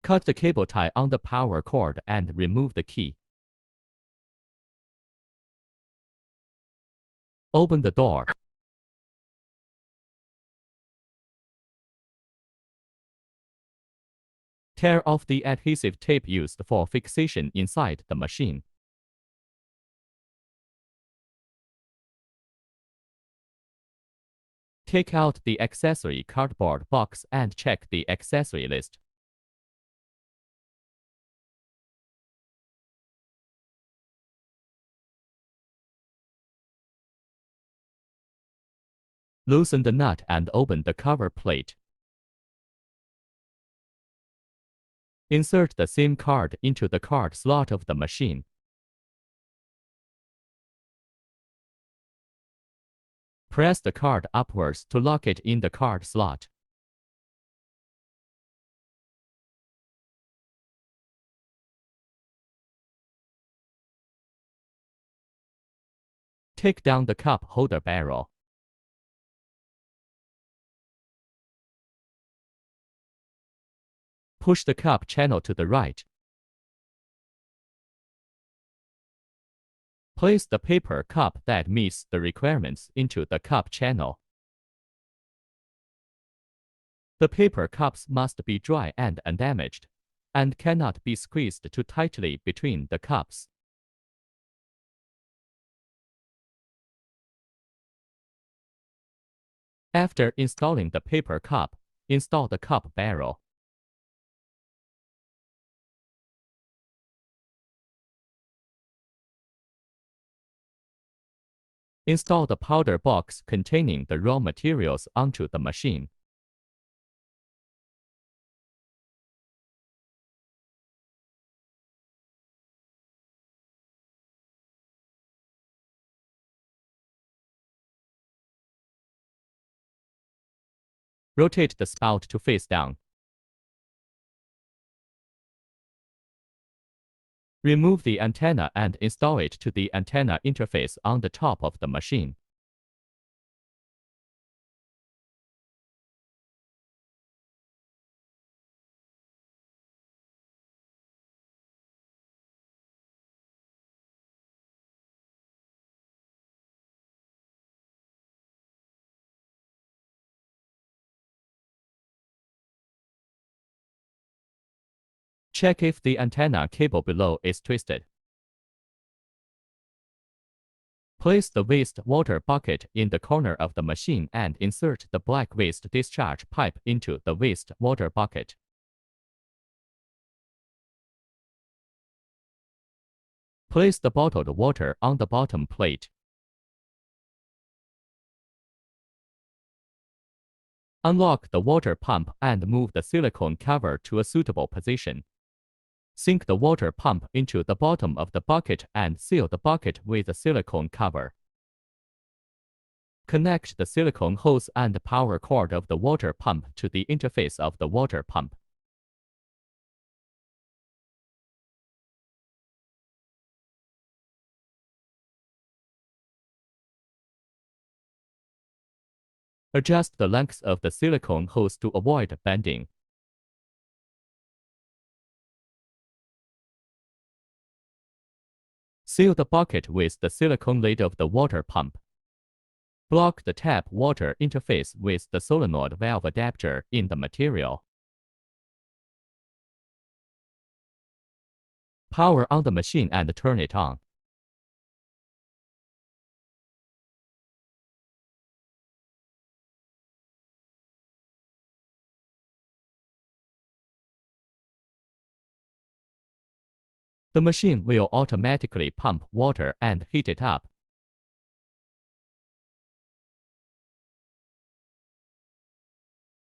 Cut the cable tie on the power cord and remove the key. Open the door. Tear off the adhesive tape used for fixation inside the machine. Take out the accessory cardboard box and check the accessory list. Loosen the nut and open the cover plate. Insert the SIM card into the card slot of the machine. Press the card upwards to lock it in the card slot. Take down the cup holder barrel. Push the cup channel to the right. Place the paper cup that meets the requirements into the cup channel. The paper cups must be dry and undamaged, and cannot be squeezed too tightly between the cups. After installing the paper cup, install the cup barrel. Install the powder box containing the raw materials onto the machine. Rotate the spout to face down. Remove the antenna and install it to the antenna interface on the top of the machine. Check if the antenna cable below is twisted. Place the waste water bucket in the corner of the machine and insert the black waste discharge pipe into the waste water bucket. Place the bottled water on the bottom plate. Unlock the water pump and move the silicone cover to a suitable position. Sink the water pump into the bottom of the bucket and seal the bucket with a silicone cover. Connect the silicone hose and power cord of the water pump to the interface of the water pump. Adjust the length of the silicone hose to avoid bending. Seal the bucket with the silicone lid of the water pump. Block the tap water interface with the solenoid valve adapter in the material. Power on the machine and turn it on. The machine will automatically pump water and heat it up